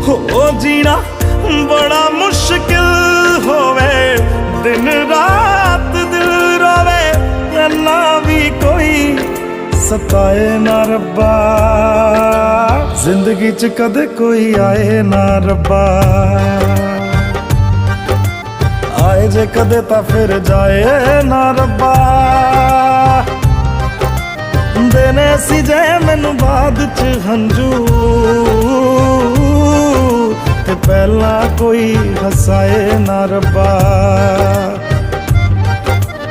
हो जीना बड़ा मुश्किल होवे, दिन रात दिल रोवे, अल्लाह भी कोई सताए ना रब्बा, जिंदगी च कदे कोई आए ना रब्बा। आए जे कदे तां फिर जाए ना रब्बा, देने सी जे मैनू बाद च हंजू, ते पहला कोई हसाए ना रब्बा।